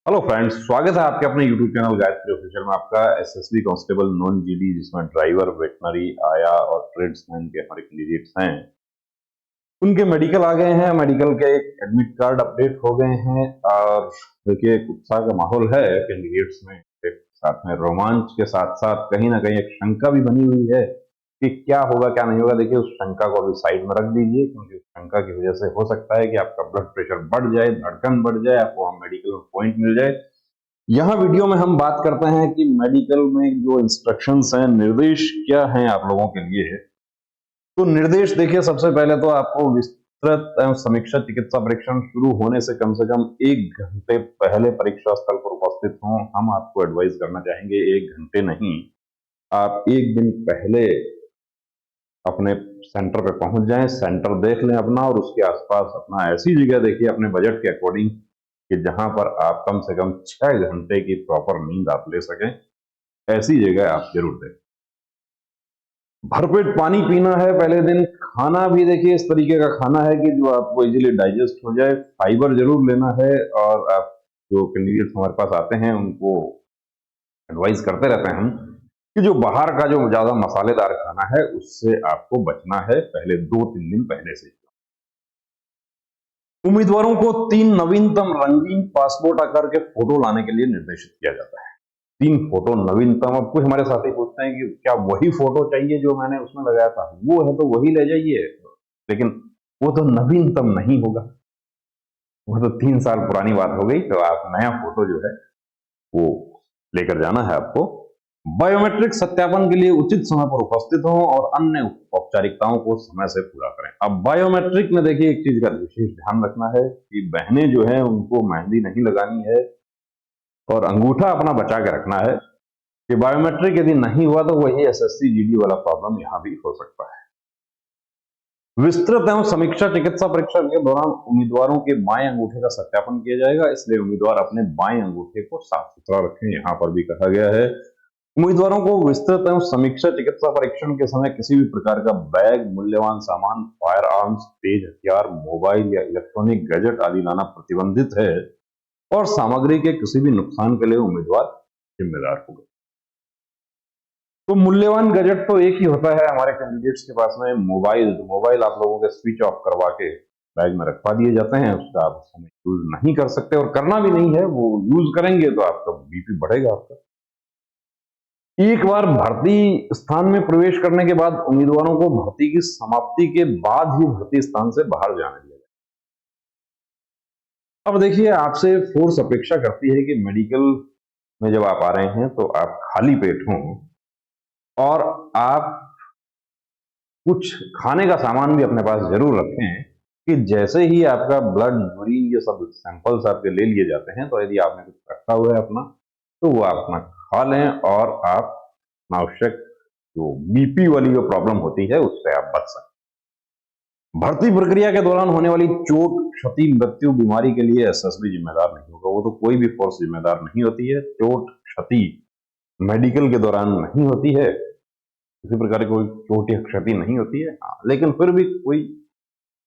Hello friends, स्वागत है आपके अपने यूट्यूब चैनल गायत्री ऑफिशियल में। आपका एसएसबी कांस्टेबल नॉन जीडी, जिसमें ड्राइवर, वेटनरी, आया और ट्रेड्समैन के हमारे कैंडिडेट्स हैं, उनके मेडिकल आ गए हैं। मेडिकल के एडमिट कार्ड अपडेट हो गए हैं और देखिए एक उत्साह का माहौल है कैंडिडेट्स में। एक साथ में रोमांच के साथ साथ कहीं ना कहीं एक शंका भी बनी हुई है कि क्या होगा क्या नहीं होगा। देखिए उस शंका को अभी साइड में रख दीजिए, क्योंकि उस शंका की वजह से हो सकता है कि आपका ब्लड प्रेशर बढ़ जाए, धड़कन बढ़ जाए, आपको वहां मेडिकल में पॉइंट मिल जाए। यहाँ वीडियो में हम बात करते हैं कि मेडिकल में जो इंस्ट्रक्शंस हैं, निर्देश क्या हैं आप लोगों के लिए। तो निर्देश देखिए, सबसे पहले तो आपको विस्तृत एवं समीक्षा चिकित्सा परीक्षण शुरू होने से कम 1 घंटे पहले परीक्षा स्थल पर उपस्थित हों। हम आपको एडवाइस करना चाहेंगे 1 घंटे नहीं, आप 1 दिन पहले अपने सेंटर पे पहुंच जाएं, सेंटर देख लें अपना और उसके आसपास अपना ऐसी जगह देखिए अपने बजट के अकॉर्डिंग कि जहां पर आप कम से कम 6 घंटे की प्रॉपर नींद आप ले सकें। ऐसी जगह आप जरूर दें। भरपेट पानी पीना है पहले दिन। खाना भी देखिए इस तरीके का खाना है कि जो आपको इजीली डाइजेस्ट हो जाए। फाइबर जरूर लेना है और आप जो कैंडिडेट्स हमारे पास आते हैं उनको एडवाइस करते रहते हैं हम कि जो बाहर का जो ज्यादा मसालेदार खाना है उससे आपको बचना है पहले 2-3 दिन पहले से। उम्मीदवारों को 3 नवीनतम रंगीन पासपोर्ट आकार के फोटो लाने के लिए निर्देशित किया जाता है। 3 फोटो नवीनतम। अब कुछ हमारे साथी पूछते हैं कि क्या वही फोटो चाहिए जो मैंने उसमें लगाया था? वो है तो वही ले जाइए, लेकिन वो तो नवीनतम नहीं होगा, वो तो 3 साल पुरानी बात हो गई। तो आप नया फोटो जो है वो लेकर जाना है आपको। बायोमेट्रिक सत्यापन के लिए उचित समय पर उपस्थित हों और अन्य औपचारिकताओं को समय से पूरा करें। अब बायोमेट्रिक में देखिए एक चीज का विशेष ध्यान रखना है कि बहनें जो है उनको मेहंदी नहीं लगानी है और अंगूठा अपना बचा के रखना है कि बायोमेट्रिक यदि नहीं हुआ तो वही एसएससी जीडी वाला प्रॉब्लम यहां भी हो सकता है। विस्तृत एवं समीक्षा चिकित्सा परीक्षा के दौरान उम्मीदवारों के बाएं अंगूठे का सत्यापन किया जाएगा, इसलिए उम्मीदवार अपने बाएं अंगूठे को साफ सुथरा रखें। यहां पर भी कहा गया है उम्मीदवारों को विस्तृत एवं समीक्षा चिकित्सा परीक्षण के समय किसी भी प्रकार का बैग, मूल्यवान सामान, फायर आर्म्स, तेज हथियार, मोबाइल या इलेक्ट्रॉनिक गैजेट आदि लाना प्रतिबंधित है और सामग्री के किसी भी नुकसान के लिए उम्मीदवार जिम्मेदार होगा। तो मूल्यवान गैजेट तो एक ही होता है हमारे कैंडिडेट्स के पास में, मोबाइल। तो मोबाइल आप लोगों के स्विच ऑफ करवा के बैग में रखवा दिए जाते हैं, उसका आप समय यूज नहीं कर सकते और करना भी नहीं है। वो यूज करेंगे तो आपका बीपी बढ़ेगा आपका। एक बार भर्ती स्थान में प्रवेश करने के बाद उम्मीदवारों को भर्ती की समाप्ति के बाद ही भर्ती स्थान से बाहर जाने दिया जाए। अब देखिए आपसे फोर्स अपेक्षा करती है कि मेडिकल में जब आप आ रहे हैं तो आप खाली पेट हों और आप कुछ खाने का सामान भी अपने पास जरूर रखें कि जैसे ही आपका ब्लड, यूरिन, ये सब सैंपल्स आपके ले लिए जाते हैं तो यदि आपने कुछ रखा हुआ है अपना तो वो आप अपना खा लें और आप अनावश्यक जो बीपी वाली जो प्रॉब्लम होती है उससे आप बच सकते। भर्ती प्रक्रिया के दौरान होने वाली चोट, क्षति, मृत्यु, बीमारी के लिए एसएसबी जिम्मेदार नहीं होगा। वो तो कोई भी फोर्स जिम्मेदार नहीं होती है। चोट, क्षति मेडिकल के दौरान नहीं होती है, किसी प्रकार की कोई चोट या क्षति नहीं होती है। हाँ, लेकिन फिर भी कोई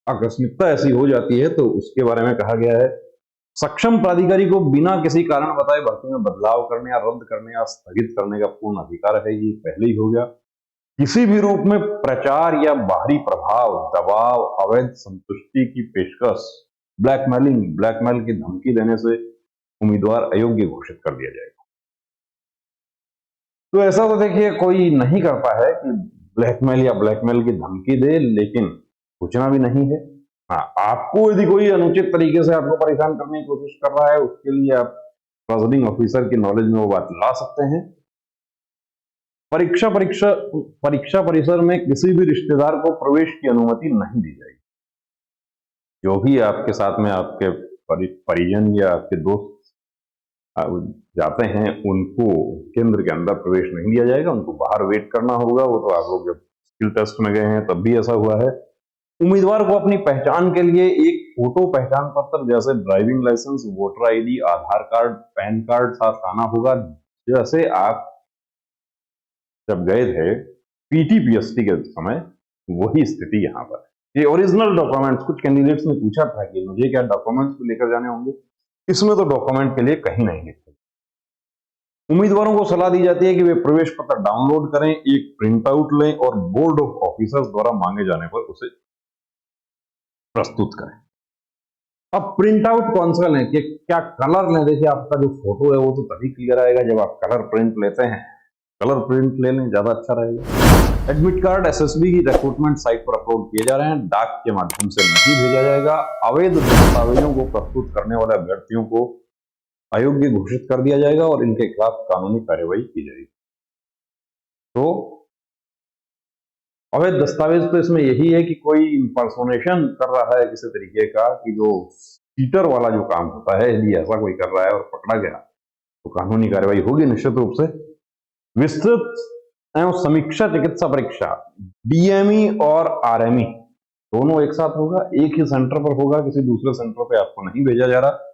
आकस्मिकता ऐसी हो जाती है तो उसके बारे में कहा गया है सक्षम प्राधिकारी को बिना किसी कारण बताए भर्ती में बदलाव करने या रद्द करने या स्थगित करने का पूर्ण अधिकार है। ये पहले ही हो गया। किसी भी रूप में प्रचार या बाहरी प्रभाव, दबाव, अवैध संतुष्टि की पेशकश, ब्लैकमेलिंग, ब्लैकमेल की धमकी देने से उम्मीदवार अयोग्य घोषित कर दिया जाएगा। तो ऐसा तो देखिए कोई नहीं करता है कि ब्लैकमेल या ब्लैकमेल की धमकी दे, लेकिन सूचना भी नहीं है। हाँ, आपको यदि कोई अनुचित तरीके से आपको परेशान करने की कोशिश कर रहा है उसके लिए आप प्रेसिडिंग ऑफिसर की नॉलेज में वो बात ला सकते हैं। परीक्षा परिसर में किसी भी रिश्तेदार को प्रवेश की अनुमति नहीं दी जाएगी। जो भी आपके साथ में आपके परिजन या आपके दोस्त जाते हैं उनको केंद्र के अंदर प्रवेश नहीं दिया जाएगा, उनको बाहर वेट करना होगा। वो तो आप लोग जब स्किल टेस्ट में गए हैं तब भी ऐसा हुआ है। उम्मीदवार को अपनी पहचान के लिए एक फोटो पहचान पत्र जैसे ड्राइविंग लाइसेंस, वोटर आईडी, आधार कार्ड, पैन कार्ड साथ आना होगा। जैसे आप जब गए थे पीटीपीएसटी के समय, वही स्थिति यहाँ पर है। ये ओरिजिनल डॉक्यूमेंट्स, कुछ कैंडिडेट्स ने पूछा था कि मुझे क्या डॉक्यूमेंट्स लेकर जाने होंगे, इसमें तो डॉक्यूमेंट के लिए कहीं नहीं लिखा। उम्मीदवारों को सलाह दी जाती है कि वे प्रवेश पत्र डाउनलोड करें, एक प्रिंट आउट लें और बोर्ड ऑफ ऑफिसर्स द्वारा मांगे जाने पर उसे प्रस्तुत करें। अब प्रिंट आउट कौन सा लें, कि क्या कलर लें? देखिए, आपका जो फोटो है वो तो तभी क्लियर आएगा जब आप कलर प्रिंट लेते हैं। कलर प्रिंट ले लें, ज्यादा अच्छा रहेगा। एडमिट कार्ड एसएसबी की रिक्रूटमेंट साइट पर अपलोड किए जा रहे हैं, डाक के माध्यम से नहीं भेजा जाएगा। अवैध दस्तावेजों को प्रस्तुत करने वाले अभ्यर्थियों को अयोग्य घोषित कर दिया जाएगा और इनके खिलाफ कानूनी कार्यवाही की जाएगी। तो अवैध दस्तावेज तो इसमें यही है कि कोई इंपर्सोनेशन कर रहा है किसी तरीके का, कि जो चीटर वाला जो काम होता है, यदि ऐसा कोई कर रहा है और पकड़ा गया तो कानूनी कार्रवाई होगी निश्चित रूप से। विस्तृत एवं समीक्षा चिकित्सा परीक्षा डीएमई और आरएमई दोनों एक साथ होगा, एक ही सेंटर पर होगा, किसी दूसरे सेंटर पे आपको नहीं भेजा जा रहा।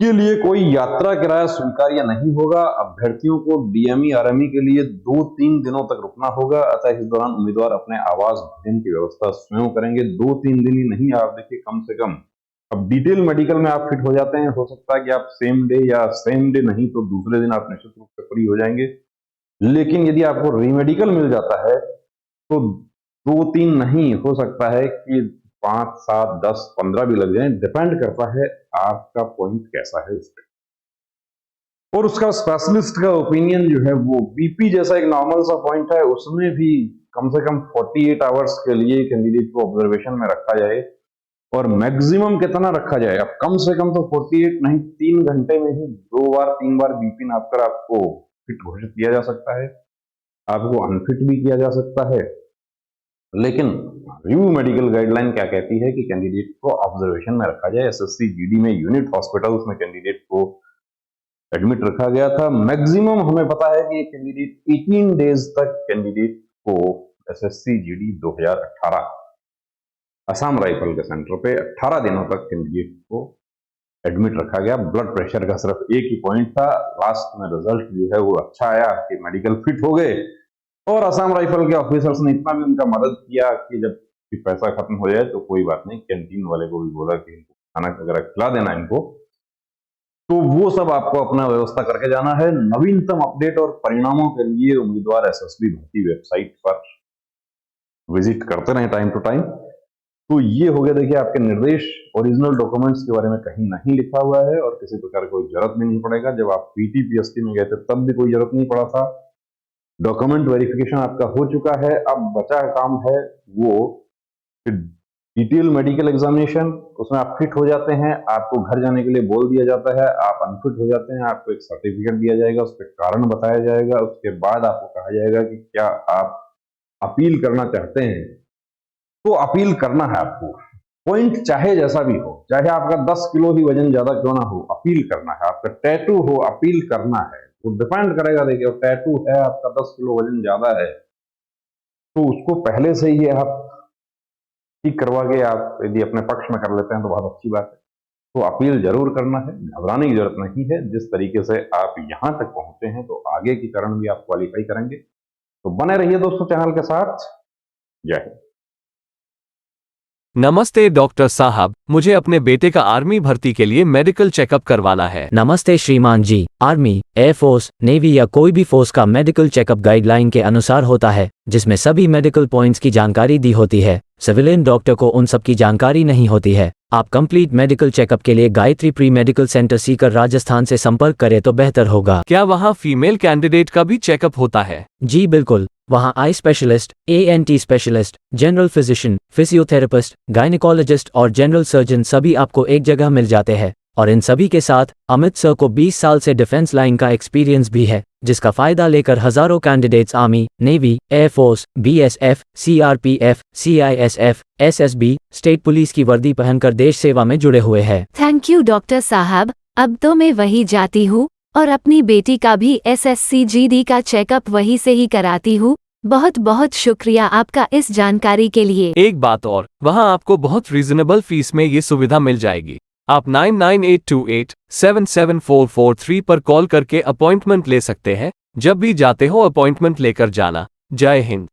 के लिए कोई यात्रा किराया स्वीकार्य नहीं होगा। अभ्यर्थियों को डीएमई आरएमई के लिए 2-3 दिनों तक रुकना होगा, अतः इस दौरान उम्मीदवार अपने आवास भोजन की व्यवस्था स्वयं करेंगे। 2-3 दिन ही नहीं, आप देखिए कम से कम। अब डिटेल मेडिकल में आप फिट हो जाते हैं, हो सकता है कि आप सेम डे या सेम डे नहीं तो दूसरे दिन आप निश्चित रूप से फ्री हो जाएंगे। लेकिन यदि आपको रीमेडिकल मिल जाता है तो 2-3 नहीं, हो सकता है कि 5, 7, 10, 15 भी लग जाए, डिपेंड करता है आपका पॉइंट कैसा है उस पर। और उसका स्पेशलिस्ट का ओपिनियन जो है वो बीपी जैसा एक नॉर्मल सा पॉइंट है, उसमें भी कम से कम 48 आवर्स के लिए कैंडिडेट को ऑब्जर्वेशन में रखा जाए। और मैक्सिमम कितना रखा जाए? अब कम से कम तो 48 नहीं, 3 घंटे में ही 2 बार 3 बार बीपी नापकर आपको फिट घोषित किया जा सकता है, आपको अनफिट भी किया जा सकता है। लेकिन रिव्यू मेडिकल गाइडलाइन क्या कहती है कि कैंडिडेट को ऑब्जर्वेशन में रखा जाए। एसएससी जीडी में यूनिट हॉस्पिटल्स में कैंडिडेट को एडमिट रखा गया था। मैक्सिमम हमें पता है कि कैंडिडेट 18 डेज तक कैंडिडेट को एसएससी जीडी 2018 असम राइफल के सेंटर पे 18 दिनों तक कैंडिडेट को एडमिट रखा गया। ब्लड प्रेशर का सिर्फ एक ही पॉइंट था, लास्ट में रिजल्ट जो है वो अच्छा आया कि मेडिकल फिट हो गए। और असम राइफल के ऑफिसर्स ने इतना भी उनका मदद किया कि जब पैसा खत्म हो जाए तो कोई बात नहीं, कैंटीन वाले को भी बोला कि इनको खाना वगैरह खिला देना इनको। तो वो सब आपको अपना व्यवस्था करके जाना है। नवीनतम अपडेट और परिणामों के लिए उम्मीदवार एसएसबी भर्ती वेबसाइट पर विजिट करते रहे टाइम टू टाइम। तो ये हो गया, देखिए आपके निर्देश। ओरिजिनल डॉक्यूमेंट्स के बारे में कहीं नहीं लिखा हुआ है और किसी प्रकार कोई जरूरत भी नहीं पड़ेगा। जब आप पीटी-पीएसटी में गए थे तब भी कोई जरूरत नहीं पड़ा था। डॉक्यूमेंट वेरिफिकेशन आपका हो चुका है। अब बचा काम है वो डिटेल मेडिकल एग्जामिनेशन, उसमें आप फिट हो जाते हैं, आपको घर जाने के लिए बोल दिया जाता है, आप अनफिट हो जाते हैं, आपको एक सर्टिफिकेट दिया जाएगा, उस पर कारण बताया जाएगा। उसके बाद आपको कहा जाएगा कि क्या आप अपील करना चाहते हैं, तो अपील करना है आपको। पॉइंट चाहे जैसा भी हो, चाहे आपका 10 किलो ही वजन ज्यादा क्यों ना हो, अपील करना है। आपका टैटू हो, अपील करना है। वो डिपेंड करेगा, देखिए टैटू है आपका 10 किलो वजन ज्यादा है तो उसको पहले से ही आप ठीक करवा के आप यदि अपने पक्ष में कर लेते हैं तो बहुत अच्छी बात है। तो अपील जरूर करना है, घबराने की जरूरत नहीं है। जिस तरीके से आप यहां तक पहुंचे हैं तो आगे की चरण भी आप क्वालिफाई करेंगे। तो बने रहिए दोस्तों चैनल के साथ। जय हिंद। नमस्ते डॉक्टर साहब, मुझे अपने बेटे का आर्मी भर्ती के लिए मेडिकल चेकअप करवाना है। नमस्ते श्रीमान जी। आर्मी, एयरफोर्स, नेवी या कोई भी फोर्स का मेडिकल चेकअप गाइडलाइन के अनुसार होता है, जिसमें सभी मेडिकल पॉइंट्स की जानकारी दी होती है। सिविलियन डॉक्टर को उन सब की जानकारी नहीं होती है। आप कंप्लीट मेडिकल चेकअप के लिए Gayatri pre medical centre Sikar Rajasthan से संपर्क करें तो बेहतर होगा। क्या वहाँ फीमेल कैंडिडेट का भी चेकअप होता है? जी बिल्कुल, वहाँ eye specialist, ANT specialist, general physician, physiotherapist, gynaecologist और जनरल सर्जन सभी आपको एक जगह मिल जाते हैं। और इन सभी के साथ अमित सर को 20 साल से डिफेंस लाइन का एक्सपीरियंस भी है, जिसका फायदा लेकर हजारों candidates army, navy, air force, BSF, CRPF, CISF, SSB, state police की वर्दी पहनकर देश सेवा में जुड़े हुए हैं। थैंक यू डॉक्टर साहब, अब तो मैं वही जाती हूँ और अपनी बेटी का भी SSC GD का चेकअप वहीं से ही कराती हूँ। बहुत बहुत शुक्रिया आपका इस जानकारी के लिए। एक बात और, वहाँ आपको बहुत रीजनेबल फीस में ये सुविधा मिल जाएगी। आप 9982877443 पर कॉल करके अपॉइंटमेंट ले सकते हैं। जब भी जाते हो अपॉइंटमेंट लेकर जाना। जय हिंद।